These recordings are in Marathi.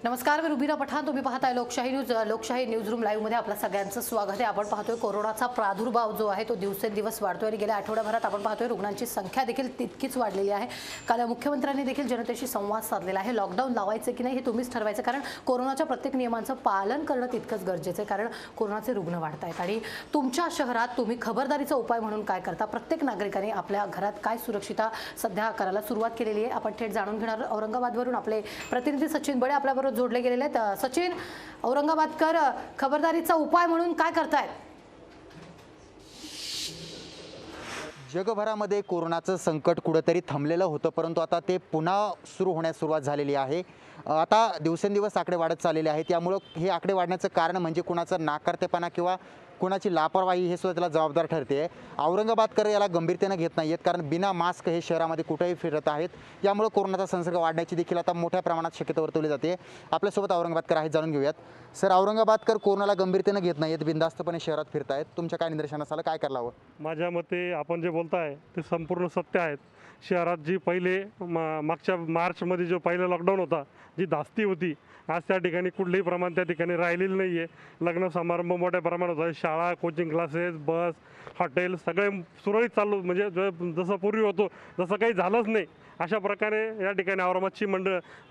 नमस्कार, मी रुबीना पठाण. तुम्ही पाहताय लोकशाही न्यूजरूम लाईव्ह मध्ये आपल्या सगळ्यांचं स्वागत आहे. आपण पाहतोय कोरोनाचा प्रादुर्भाव जो आहे तो दिवसेंदिवस वाढतोय आणि गेल्या आठवड्याभरात आपण पाहतोय रुग्णांची संख्या देखील तितकीच वाढलेली आहे. काल मुख्यमंत्र्यांनी देखील जनतेशी संवाद साधलेला आहे. लॉकडाऊन लावायचे की नाही हे तुम्हीच ठरवायचं, कारण कोरोनाच्या प्रत्येक नियमांचं पालन करणं तितकंच गरजेचं आहे, कारण कोरोनाचे रुग्ण वाढत आहेत. आणि तुमच्या शहरात तुम्ही खबरदारीचा उपाय म्हणून काय करता? प्रत्येक नागरिकाने आपल्या घरात काय सुरक्षितता सध्या करायला सुरुवात केलेली आहे आपण थेट जाणून घेणार. औरंगाबादवरून आपले प्रतिनिधी सचिन बळे आपल्याबरोबर जोडले गेलेले आहेत. सचिन, औरंगाबादकर खबरदारीचा उपाय म्हणून काय करतायत? जगभरामध्ये कोरोनाचं संकट कुठेतरी थांबलेलं होतं, परंतु आता ते पुन्हा सुरू होण्यास सुरुवात झालेली आहे. आता दिवसेंदिवस आकडे वाढत चाललेले आहेत. त्यामुळं हे आकडे वाढण्याचं कारण म्हणजे कुणाचं नाकारतेपणा किंवा कुणाची लापरवाही हे सुद्धा त्याला जबाबदार ठरते. औरंगाबादकर याला गंभीरतेनं घेत नाही आहेत, कारण बिना मास्क हे शहरामध्ये कुठेही फिरत आहेत. यामुळे कोरोनाचा संसर्ग वाढण्याची देखील आता मोठ्या प्रमाणात शक्यता वर्तवली जाते. आपल्यासोबत औरंगाबादकर आहेत, जाणून घेऊयात. सर, औरंगाबादकर कोरोनाला गंभीरतेनं घेत नाही आहेत, बिनधास्तपणे शहरात फिरतायत. तुमच्या काय निदर्शनास आलं, काय करायला हवं? माझ्या मते आपण जे बोलताय ते संपूर्ण सत्य आहेत. शहरात जी पहिले मागच्या मार्चमध्ये जो पहिला लॉकडाऊन होता, जी धास्ती होती, आज त्या ठिकाणी कुठलेही प्रमाण त्या ठिकाणी राहिलेलं नाही आहे. लग्न समारंभ मोठ्या प्रमाणात होत आहे. शाळा, कोचिंग क्लासेस, बस, हॉटेल सगळे सुरळीत चालू, म्हणजे जसं पूर्वी होतो जसं काही झालंच नाही अशा प्रकारे या ठिकाणी औरंगाबादची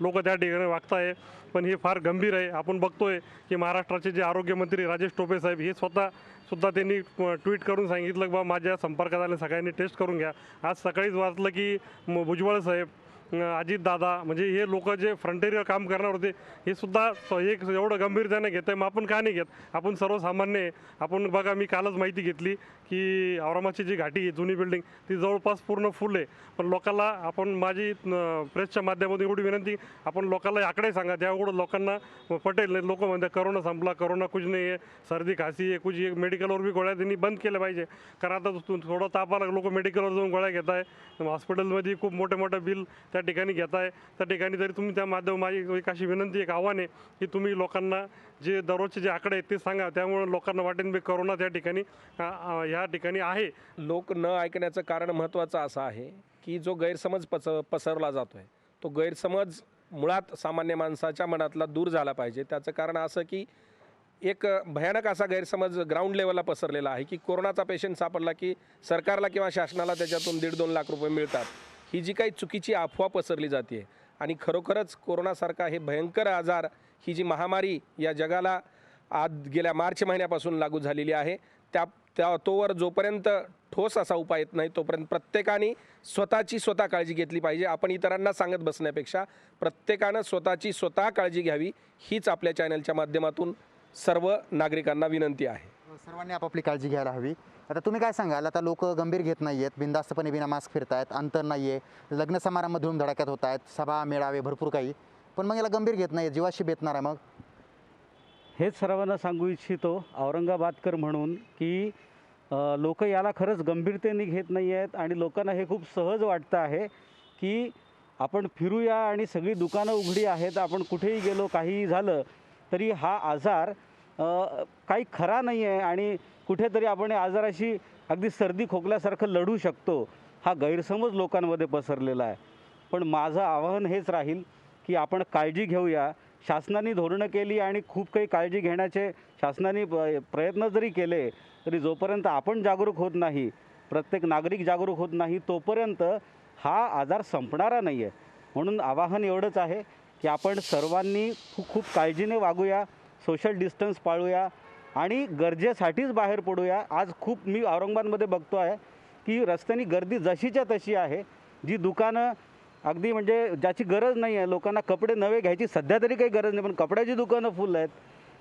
लोक त्या ठिकाणी वागत आहे. पण हे फार गंभीर आहे. आपण बघतोय की महाराष्ट्राचे जे आरोग्यमंत्री राजेश टोपे साहेब हे सुद्धा त्यांनी ट्विट करून सांगितलं की बा माझ्या संपर्कात आले सगळ्यांनी टेस्ट करून घ्या. आज सकाळीच वाचलं की भुजबळ साहेब, अजितदादा, म्हणजे हे लोक जे फ्रंटेरियर काम करणार होते हे सुद्धा एक एवढं गंभीरतेने घेत आहे. मग आपण का नाही घेत? आपण सर्वसामान्य आहे. आपण बघा, मी कालच माहिती घेतली की औरंगाबादची जी घाटी आहे, जुनी बिल्डिंग, ती जवळपास पूर्ण फुल आहे. पण लोकांना आपण, माझी प्रेसच्या माध्यमातून एवढी विनंती, आपण लोकांना आकडे सांगा, एवढं लोकांना पटेल नाही. लोक म्हणतात करोना संपला, करोना कुछ नाही आहे, सर्दी खासी आहे कुछ, एक मेडिकलवर बी गोळ्या त्यांनी बंद केल्या पाहिजे. कारण आता थोडं ताप आला लोक मेडिकलवर जाऊन गोळ्या घेत आहे. हॉस्पिटलमध्ये खूप मोठे बिल त्या ठिकाणी घेत आहे. त्या ठिकाणी तरी तुम्ही त्या माझी एक अशी विनंती, एक आव्हान आहे की तुम्ही लोकांना जे दररोजचे जे आकडे आहेत ते सांगा. त्यामुळे लोकांना वाटेल की करोना त्या ठिकाणी ह्या ठिकाणी आहे. लोक न ऐकण्याचं कारण महत्त्वाचं असं आहे की जो गैरसमज पसरला जातो आहे, तो गैरसमज मुळात सामान्य माणसाच्या मनातला दूर झाला पाहिजे. त्याचं कारण असं की एक भयानक असा गैरसमज ग्राउंड लेवलला पसरलेला आहे की कोरोनाचा पेशंट सापडला की सरकारला किंवा शासनाला त्याच्यातून 1.5-2 लाख रुपये मिळतात. ही जी काही चुकीची अफवा पसरली जाते आणि खरोखरच कोरोनासारखा हे भयंकर आजार, ही जी महामारी या जगाला आज गेल्या मार्च महिन्यापासून लागू झालेली आहे, तोवर जोपर्यंत ठोस असा उपाय येत नाही तोपर्यंत प्रत्येकाने स्वतः काळजी घेतली पाहिजे. आपण इतरांना सांगत बसण्यापेक्षा प्रत्येकानं स्वतः काळजी घ्यावी, हीच आपल्या चॅनलच्या माध्यमातून सर्व नागरिकांना विनंती आहे. सर्वांनी आपापली काळजी घ्यायला हवी. आता तुम्ही काय सांगाल? आता लोक गंभीर घेत नाही आहेत, बिनधास्तपणे बिना मास्क फिरतायत, अंतर नाही आहे, लग्न समारंभ धूमधडाक्यात होत आहेत, सभा मेळावे भरपूर काही, पण मग याला गंभीर घेत नाही, जीवाशी बेतणार आहे. मग हेच सर्वांना सांगू इच्छितो औरंगाबादकर म्हणून की लोक याला खरंच गंभीरतेने घेत नाही आहेत आणि लोकांना हे खूप सहज वाटतं आहे की आपण फिरूया आणि सगळी दुकानं उघडी आहेत, आपण कुठेही गेलो काहीही झालं तरी हा आजार काही खरा नाही आहे आणि कुठेतरी आपण आजाराशी अगदी सर्दी खोकल्यासारखं लढू शकतो, हा गैरसमज लोकांमध्ये पसरलेला आहे. पण माझं आवाहन हेच राहील की आपण काळजी घेऊया. शासनाने धोरणं केली आणि खूप काही काळजी घेण्याचे शासनाने प्रयत्न जरी केले तरी जोपर्यंत आपण जागरूक होत नाही, प्रत्येक नागरिक जागरूक होत नाही, तोपर्यंत हा आजार संपणारा नाही आहे. म्हणून आवाहन एवढंच आहे की आपण सर्वांनी खूप काळजीने वागूया, सोशल डिस्टन्स पाळूया आणि गरजेसाठीच बाहेर पडूया. आज खूप मी औरंगाबादमध्ये बघतो आहे की रस्त्यानी गर्दी जशीच्या तशी आहे. जी दुकानं अगदी म्हणजे ज्याची गरज नाही आहे, लोकांना कपडे नवे घ्यायची सध्या तरी काही गरज नाही, पण कपड्याची दुकानं फुल आहेत.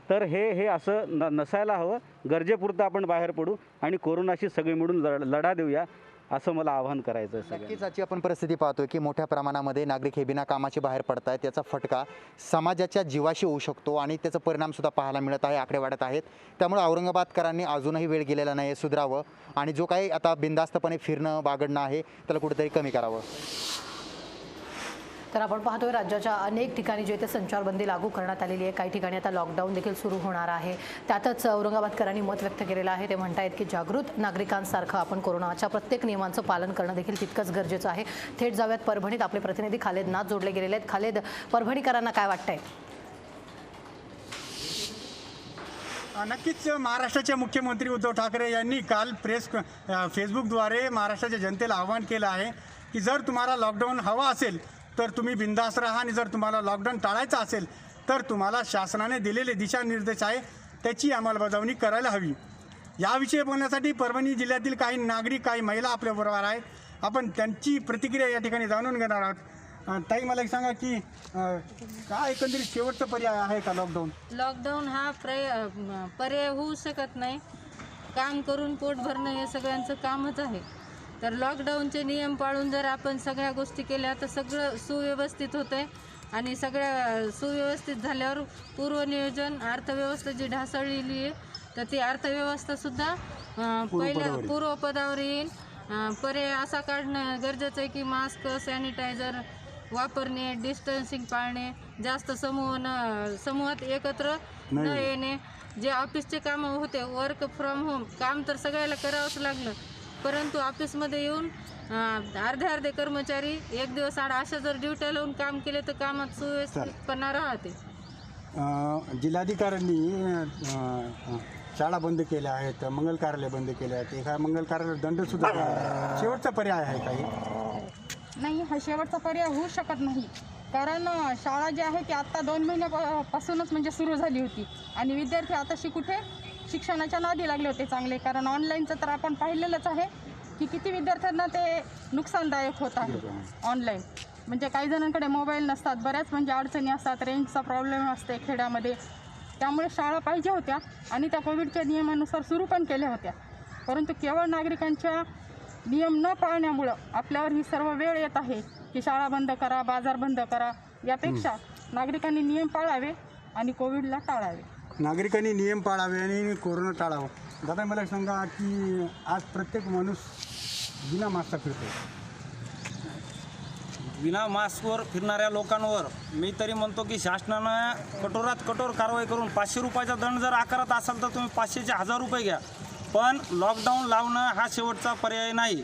तर हे असं नसायला हवं. गरजेपुरतं आपण बाहेर पडू आणि कोरोनाशी सगळे मिळून लढा देऊया. असं मला आवाहन करायचं आहे नक्कीच सगळ्यांना. आजची आपण परिस्थिती पाहतोय की मोठ्या प्रमाणामध्ये नागरिक हे बिना कामाचे बाहेर पडत आहेत. त्याचा फटका समाजाच्या जीवाशी होऊ शकतो आणि त्याचा परिणाम सुद्धा पाहायला मिळत आहे, आकडे वाढत आहेत. त्यामुळे औरंगाबादकरांनी अजूनही वेळ गेलेला नाही आहे सुधारावं आणि जो काही आता बिनधास्तपणे फिरणं बागडणं आहे त्याला कुठेतरी कमी करावं. तर आपण पाहतोय राज्याच्या अनेक ठिकाणी जे ते संचारबंदी लागू करण्यात आलेली आहे. काही ठिकाणी आता लॉकडाऊन देखील सुरू होणार आहे. त्यातच औरंगाबादकरांनी मत व्यक्त केलेलं आहे. ते म्हणतायत की जागृत नागरिकांसारखं आपण कोरोनाच्या प्रत्येक नियमांचं पालन करणं देखील तितकंच गरजेचं आहे. थेट जाऊयात परभणीत. आपले प्रतिनिधी खालेद नाथ जोडले गेलेले आहेत. खालेद, परभणीकरांना काय वाटतंय? नक्कीच महाराष्ट्राचे मुख्यमंत्री उद्धव ठाकरे यांनी काल फेसबुकद्वारे महाराष्ट्राच्या जनतेला आवाहन केलं आहे की जर तुम्हाला लॉकडाऊन हवा असेल तर तुम्ही बिंदास राहा आणि जर तुम्हाला लॉकडाऊन टाळायचं असेल तर तुम्हाला शासनाने दिलेले दिशानिर्देश आहे त्याची अंमलबजावणी करायला हवी. याविषयी बोलण्यासाठी परभणी जिल्ह्यातील काही नागरिक, काही महिला आपल्याबरोबर आहेत. आपण त्यांची प्रतिक्रिया या ठिकाणी जाणून घेणार आहोत. ताई, मला एक सांगा की काय एकंदरीत शेवटचा पर्याय आहे का लॉकडाऊन? लॉकडाऊन हा पर्याय होऊ शकत नाही. काम करून पोट भरणं हे सगळ्यांचं कामच आहे. तर लॉकडाऊनचे नियम पाळून जर आपण सगळ्या गोष्टी केल्या तर सगळं सुव्यवस्थित होतंय आणि सगळ्या सुव्यवस्थित झाल्यावर पूर्वनियोजन अर्थव्यवस्था जी ढासळलेली आहे तर ती अर्थव्यवस्थासुद्धा पहिल्या पूर्वपदावर येईल. पर्याय असा काढणं गरजेचं आहे की मास्क, सॅनिटायझर वापरणे, डिस्टन्सिंग पाळणे, जास्त समूहात एकत्र न येणे. जे ऑफिसचे कामं होते, वर्क फ्रॉम होम काम तर सगळ्याला करावंच लागलं, परंतु ऑफिसमध्ये येऊन अर्धे कर्मचारी एक दिवस आड अशा जर ड्युट्या लावून काम केले तर कामात सुव्यवस्थितपणा राहते. जिल्हाधिकाऱ्यांनी शाळा बंद केल्या आहेत, मंगल कार्यालय बंद केले आहेत. एका मंगल कार्यालयाला दंडसुद्धा शेवटचा पर्याय आहे काही? नाही, हा शेवटचा पर्याय होऊ शकत नाही. कारण शाळा जी आहे ती आत्ता 2 महिन्यापासूनच म्हणजे सुरू झाली होती आणि विद्यार्थी आताशी कुठे शिक्षणाच्या नादी लागले होते चांगले. कारण ऑनलाईनचं तर आपण पाहिलेलंच आहे की किती विद्यार्थ्यांना ते नुकसानदायक होत आहे. ऑनलाईन म्हणजे काही जणांकडे मोबाईल नसतात, बऱ्याच म्हणजे अडचणी असतात, रेंजचा प्रॉब्लेम असते खेड्यामध्ये. त्यामुळे शाळा पाहिजे होत्या आणि त्या कोविडच्या नियमानुसार सुरू पण केल्या होत्या. परंतु केवळ नागरिकांच्या नियम न पाळण्यामुळं आपल्यावर ही सर्व वेळ येत आहे की शाळा बंद करा, बाजार बंद करा. यापेक्षा नागरिकांनी नियम पाळावे आणि कोविडला टाळावे. नागरिकांनी नियम पाळावे आणि कोरोना टाळावं. दादा, मला सांगा की आज प्रत्येक माणूस बिना मास्कचा फिरतो. विना मास्कवर फिरणाऱ्या लोकांवर मी तरी म्हणतो की शासनानं कठोरात कठोर कारवाई करून 500 रुपयाचा दंड जर आकारत असाल तर तुम्ही 500चे 1000 रुपये घ्या. पण लॉकडाऊन लावणं हा शेवटचा पर्याय नाही.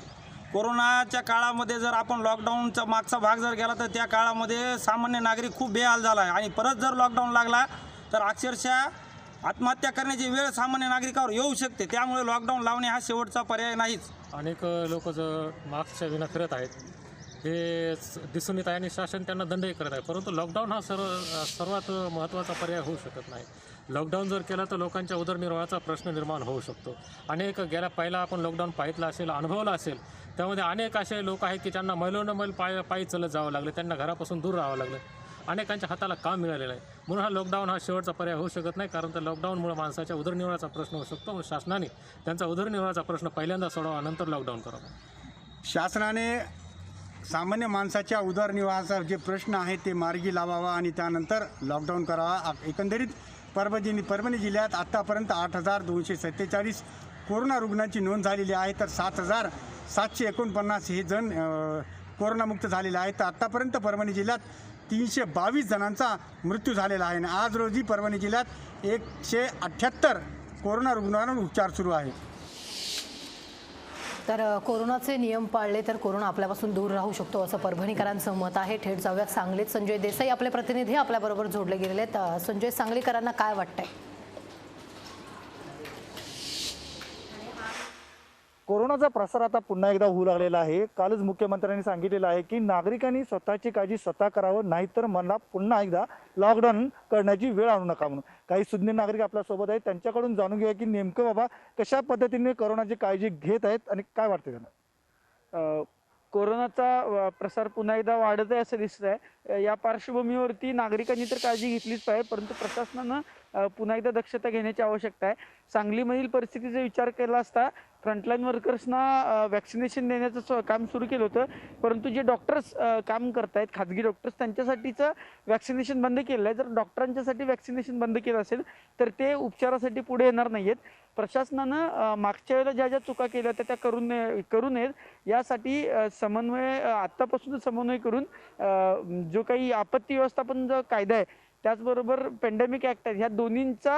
कोरोनाच्या काळामध्ये जर आपण लॉकडाऊनचा मागचा भाग जर गेला तर त्या काळामध्ये सामान्य नागरिक खूप बेहाल झाला आहे आणि परत जर लॉकडाऊन लागला तर अक्षरशः आत्महत्या करण्याची वेळ सामान्य नागरिकावर येऊ शकते. त्यामुळे लॉकडाऊन लावणे हा शेवटचा पर्याय नाहीच. अनेक लोक जर मास्कच्या विना फिरत आहेत हे दिसून येत आहे आणि शासन त्यांना दंडही करत आहे. परंतु लॉकडाऊन हा सर्वात महत्त्वाचा पर्याय होऊ शकत नाही. लॉकडाऊन जर केला तर लोकांच्या उदरनिर्वाहाचा प्रश्न निर्माण होऊ शकतो. अनेक पहिला आपण लॉकडाऊन पाहितलं असेल, अनुभवलं असेल, त्यामध्ये अनेक असे लोक आहेत की ज्यांना मैलोनमैल पायी चलत जावं लागलं, त्यांना घरापासून दूर राहावं लागलं. अनेकांच्या हाताला काम मिळालेलं आहे. म्हणून हा लॉकडाऊन हा शेवटचा पर्याय होऊ शकत नाही. कारण तर लॉकडाऊनमुळे माणसाच्या उदरनिर्वाहाचा प्रश्न होऊ शकतो. शासनाने त्यांचा उदरनिर्वाहाचा प्रश्न पहिल्यांदा सोडवा, नंतर लॉकडाऊन करावं. शासनाने सामान्य माणसाच्या उदरनिर्वाहाचा जे प्रश्न आहे ते मार्गी लावावा आणि त्यानंतर लॉकडाऊन करावा. एकंदरीत परभणी जिल्ह्यात आत्तापर्यंत 8,247 कोरोना रुग्णांची नोंद झालेली आहे. तर 7,749 हे जण कोरोनामुक्त झालेले आहेत. तर आत्तापर्यंत परभणी जिल्ह्यात 322 जणांचा मृत्यू झालेला आहे आणि आज रोजी परभणी जिल्ह्यात 178 कोरोना रुग्णांवर उपचार सुरू आहे. तर कोरोनाचे नियम पाळले तर कोरोना आपल्यापासून दूर राहू शकतो असं परभणीकरांचं मत आहे. थेट जाऊयात सांगलीत. संजय देसाई आपले प्रतिनिधी आपल्याबरोबर जोडले गेलेले आहेत. संजय, सांगलीकरांना काय वाटतंय? कोरोनाचा प्रसार आता पुन्हा एकदा होऊ लागलेला आहे. कालच मुख्यमंत्र्यांनी सांगितलेलं आहे की नागरिकांनी स्वतःची काळजी स्वतः करावं, नाहीतर मला पुन्हा एकदा लॉकडाऊन करण्याची वेळ आणू नका म्हणून. काही सुज्ञ नागरिक आपल्यासोबत आहेत, त्यांच्याकडून जाणून घेऊया की नेमकं बाबा कशा पद्धतीने कोरोनाची काळजी घेत आहेत आणि काय वाटते त्यांना. कोरोनाचा प्रसार पुन्हा एकदा वाढत आहे असं दिसत आहे. या पार्श्वभूमीवरती नागरिकांनी तर काळजी घेतलीच पाहिजे, परंतु प्रशासनानं पुन्हा एकदा दक्षता घेण्याची आवश्यकता आहे. सांगलीमधील परिस्थितीचा विचार केला असता फ्रंटलाईन वर्कर्सना वॅक्सिनेशन देण्याचं काम सुरू केलं होतं, परंतु जे डॉक्टर्स काम करत आहेत खाजगी डॉक्टर्स त्यांच्यासाठीचं वॅक्सिनेशन बंद केलं आहे. जर डॉक्टरांच्यासाठी वॅक्सिनेशन बंद केलं असेल तर ते उपचारासाठी पुढे येणार नाही आहेत. प्रशासनानं मागच्या वेळेला ज्या ज्या चुका केल्या होत्या त्या करू नयेत यासाठी समन्वय आत्तापासून समन्वय करून जो काही आपत्ती व्यवस्थापन जो कायदा आहे त्याचबरोबर पेंडेमिक ॲक्ट आहे ह्या दोन्हींचा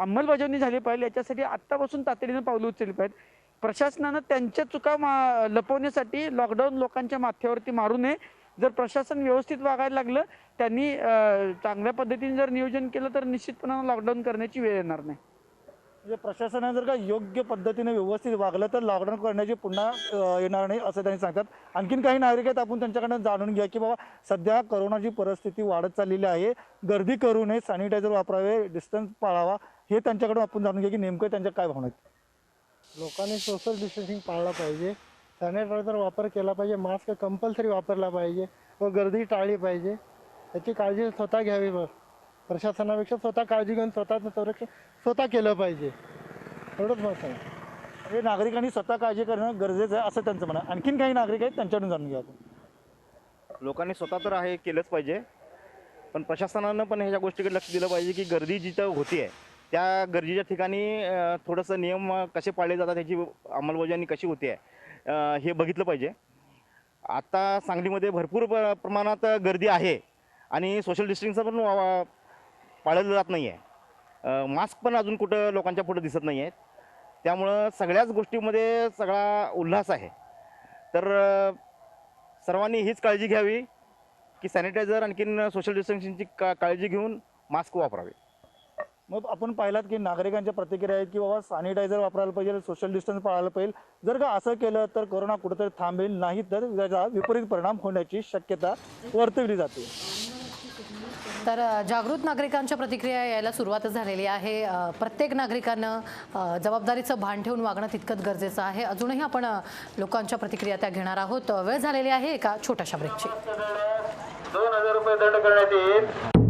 अंमलबजावणी झाली पाहिजे. याच्यासाठी आत्तापासून तातडीनं पावलं उचलली पाहिजेत. प्रशासनानं त्यांच्या चुका लपवण्यासाठी लॉकडाऊन लोकांच्या माथ्यावरती मारू नये. जर प्रशासन व्यवस्थित वागायला लागलं, त्यांनी चांगल्या पद्धतीने जर नियोजन केलं तर निश्चितपणानं लॉकडाऊन करण्याची वेळ येणार नाही. म्हणजे प्रशासनाने जर का योग्य पद्धतीने व्यवस्थित वागलं तर लॉकडाऊन करण्याची पुन्हा येणार नाही असं त्यांनी सांगतात. आणखीन काही नागरिक आहेत, आपण त्यांच्याकडनं जाणून घ्या की बाबा सध्या कोरोनाची परिस्थिती वाढत चाललेली आहे, गर्दी करू नये, सॅनिटायझर वापरावे, डिस्टन्स पाळावा, हे त्यांच्याकडून आपण जाणून घ्या की नेमकं त्यांच्या काय भावना आहेत. लोकांनी सोशल डिस्टन्सिंग पाळलं पाहिजे, सॅनिटायझर वापर केला पाहिजे, मास्क कंपल्सरी वापरला पाहिजे व गर्दी टाळली पाहिजे. याची काळजी स्वतः घ्यावी. प्रशासनापेक्षा स्वतः काळजी घेऊन स्वतःचं संरक्षण स्वतः केलं पाहिजे, एवढंच मत आहे. म्हणजे नागरिकांनी स्वतः काळजी करणं गरजेचं आहे असं त्यांचं म्हणणं. आणखीन काही नागरिक आहेत त्यांच्याकडून जाणून घ्या आपण. लोकांनी स्वतः तर आहे केलंच पाहिजे, पण प्रशासनानं पण ह्याच्या गोष्टीकडे लक्ष दिलं पाहिजे की गर्दी जिथं होती आहे त्या गर्दीच्या ठिकाणी थोडंसं नियम कसे पाळले जातात, त्याची अंमलबजावणी कशी होते आहे हे बघितलं पाहिजे. आता सांगलीमध्ये भरपूर प्रमाणात गर्दी आहे आणि सोशल डिस्टन्सिंगचं पण पाळलं जात नाही आहे. मास्क पण अजून कुठं लोकांच्या पुढं दिसत नाही आहेत. त्यामुळं सगळ्याच गोष्टीमध्ये सगळा उल्हास आहे. तर सर्वांनी हीच काळजी घ्यावी की सॅनिटायझर आणखीन सोशल डिस्टन्सिंगची काळजी घेऊन मास्क वापरावे. मग आपण पाहिलात की नागरिकांच्या प्रतिक्रिया आहेत की बाबा सॅनिटायझर वापरायला पाहिजे, सोशल डिस्टन्स पाळायला पाहिजे. जर का असं केलं तर कोरोना कुठेतरी थांबेल, नाही तर त्याचा विपरीत परिणाम होण्याची शक्यता वर्तवली जाते. तर जागृत नागरिकांच्या प्रतिक्रिया यायला सुरुवातच झालेली आहे. प्रत्येक नागरिकांनं जबाबदारीचं भान ठेवून वागणं तितकंच गरजेचं आहे. अजूनही आपण लोकांच्या प्रतिक्रिया त्या घेणार आहोत. वेळ झालेली आहे एका छोट्याशा ब्रेकची. 2000 रुपये दंड करण्यात येईल.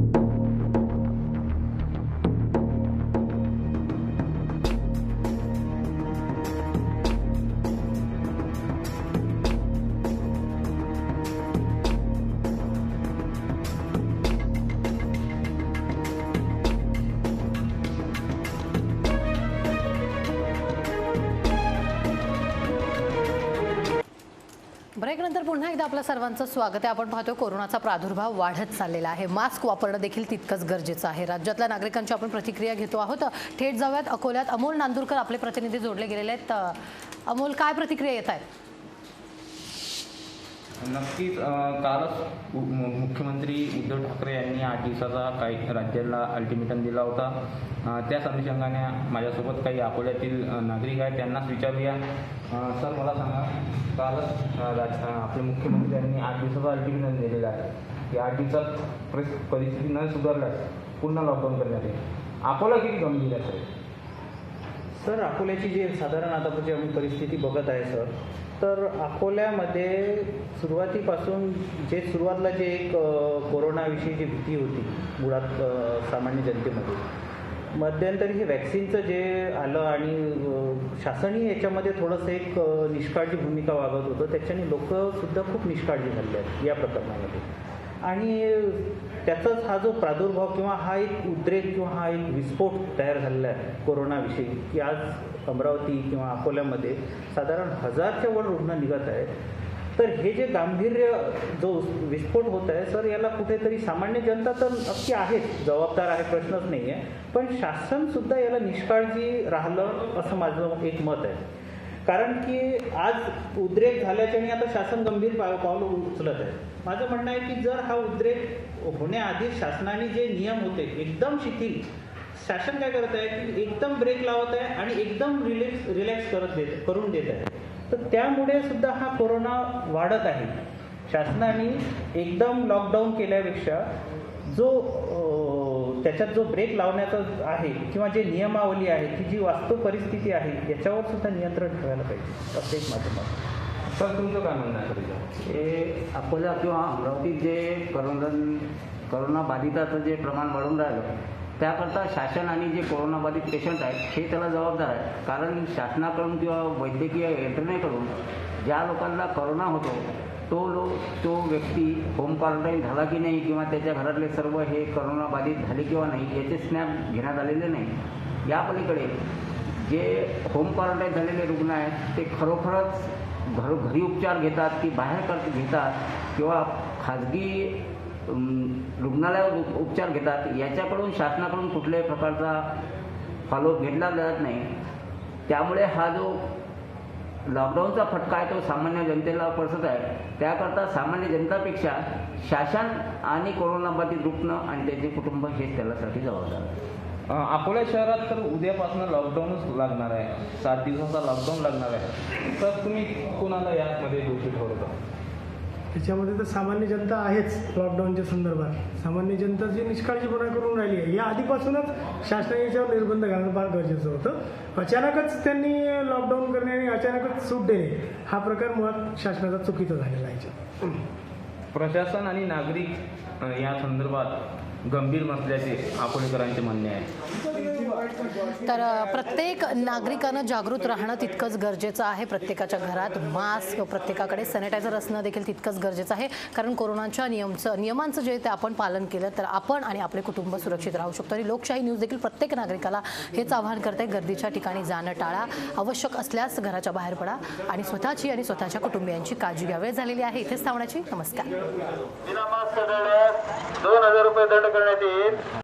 ब्रेकनंतर पुन्हा एकदा आपल्या सर्वांचं स्वागत आहे. आपण पाहतोय कोरोनाचा प्रादुर्भाव वाढत चाललेला आहे. मास्क वापरणं देखील तितकंच गरजेचं आहे. राज्यातल्या नागरिकांची आपण प्रतिक्रिया घेतो आहोत. थेट जाऊयात अकोल्यात. अमोल नांदुरकर आपले प्रतिनिधी जोडले गेलेले आहेत. अमोल, काय प्रतिक्रिया येत आहेत? नक्कीच कालच मुख्यमंत्री उद्धव ठाकरे यांनी 8 दिवसाचा काही राज्याला अल्टिमेटम दिला होता. त्याच अनुषंगाने माझ्यासोबत काही अकोल्यातील नागरिक आहेत, त्यांनाच विचारूया. सर, मला सांगा, कालच आपले मुख्यमंत्र्यांनी 8 दिवसाचा अल्टिमेटम दिलेला आहे की 8 दिवसात परिस्थिती न सुधारल्यास पुन्हा लॉकडाऊन करण्यात येईल. अकोला किती गंभीर आहे सर? अकोल्याची जी साधारण आतापर्यंत आम्ही परिस्थिती बघत आहे सर, तर अकोल्यामध्ये सुरुवातीपासून सुरुवातीला जे एक कोरोनाविषयी भीती होती मुळात सामान्य जनतेमध्ये, मध्यंतरी हे वॅक्सिनचं जे आलं आणि शासनही याच्यामध्ये थोडंसं एक निष्काळजी भूमिका वागत होतं, त्याच्याने लोकसुद्धा खूप निष्काळजी झाले आहेत या प्रकरणामध्ये. आणि त्याचाच हा जो प्रादुर्भाव किंवा हा एक उद्रेक किंवा हा एक विस्फोट तयार झालेला आहे कोरोनाविषयी, की आज अमरावती किंवा अकोल्यामध्ये साधारण 1000च्या वर रुग्ण निघत आहेत. तर हे जे गांभीर्य जो विस्फोट होत आहे सर, याला कुठेतरी सामान्य जनता तर नक्की आहेच, जबाबदार आहे, प्रश्नच नाही आहे, पण शासनसुद्धा याला निष्काळजी राहिलं असं माझं एक मत आहे. कारण की आज उद्रेक झाल्याच्याने आता शासन गंभीर पावलं उचलत आहे. माझं म्हणणं आहे की जर हा उद्रेक होण्याआधी शासनाने जे नियम होते एकदम शिथिल, शासन काय करत आहे की एकदम ब्रेक लावत आहे आणि एकदम रिलॅक्स करून देत आहे. तर त्यामुळे सुद्धा हा कोरोना वाढत आहे. शासनाने एकदम लॉकडाऊन केल्यापेक्षा त्याच्यात जो ब्रेक लावण्याचा आहे किंवा जे नियमावली आहे की जी वास्तव परिस्थिती आहे याच्यावर सुद्धा नियंत्रण ठेवायला पाहिजे, असं एक माझं मत. सर, तुमचं काय म्हणणं आहे? हे अकोला किंवा अमरावतीत जे कोरोना बाधिताचं जे प्रमाण वाढून राहिलं त्याकरता शासन आणि जे कोरोनाबाधित पेशंट आहेत हे त्याला जबाबदार आहे. कारण शासनाकडून किंवा वैद्यकीय यंत्रणेकडून ज्या लोकांना करोना होतो तो व्यक्ती होम क्वारंटाईन झाला की नाही किंवा त्याच्या घरातले सर्व हे करोनाबाधित झाले किंवा नाही याचे स्नॅप घेण्यात आलेले नाही. या पलीकडे जे होम क्वारंटाईन झालेले रुग्ण आहेत ते खरोखरच घरी उपचार घेतात की बाहेर घेतात किंवा खाजगी रुग्णालयात उपचार घेतात, याच्याकडून शासनाकडून कुठल्याही प्रकारचा फॉलोअप घेतला जात नाही. त्यामुळे हा जो लॉकडाऊनचा फटका आहे तो सामान्य जनतेला पडत आहे. त्याकरता सामान्य जनतापेक्षा शासन आणि कोरोनाबाधित रुग्ण आणि त्याचे कुटुंब हेच त्यासाठी जबाबदार आहे. अकोला शहरात तर उद्यापासून लॉकडाऊनच लागणार आहे, 7 दिवसाचा लॉकडाऊन लागणार आहे. तर तुम्ही कोणाला यामध्ये दोषी ठरवता? त्याच्यामध्ये तर सामान्य जनता आहेच. लॉकडाऊनच्या संदर्भात सामान्य जनता जी निष्काळजीपणा करून राहिली आहे, या आधीपासूनच शासनाने याच्यावर निर्बंध घालणं फार गरजेचं होतं. अचानकच त्यांनी लॉकडाऊन करणे आणि अचानकच सूट देणे हा प्रकार मुळात शासनाचा चुकीचा झालेला आहे. प्रशासन आणि नागरिक या संदर्भात गंभीर नसल्याचे अकोलेकरांचे म्हणणे आहे. तर प्रत्येक नागरिकानं जागृत राहणं तितकंच गरजेचं आहे. प्रत्येकाच्या घरात मास्क, प्रत्येकाकडे सॅनिटायझर असणं देखील तितकंच गरजेचं आहे. कारण कोरोनाच्या नियमांचं जे ते आपण पालन केलं तर आपण आणि आपले कुटुंब सुरक्षित राहू शकतो. आणि लोकशाही न्यूज देखील प्रत्येक नागरिकाला हेच आवाहन करते, गर्दीच्या ठिकाणी जाणं टाळा, आवश्यक असल्यास घराच्या बाहेर पडा आणि स्वतःची आणि स्वतःच्या कुटुंबियांची काळजी घ्या. वेळ झालेली आहे इथेच थांबण्याची. नमस्कार. 2000 रुपये दंड करण्यात येईल.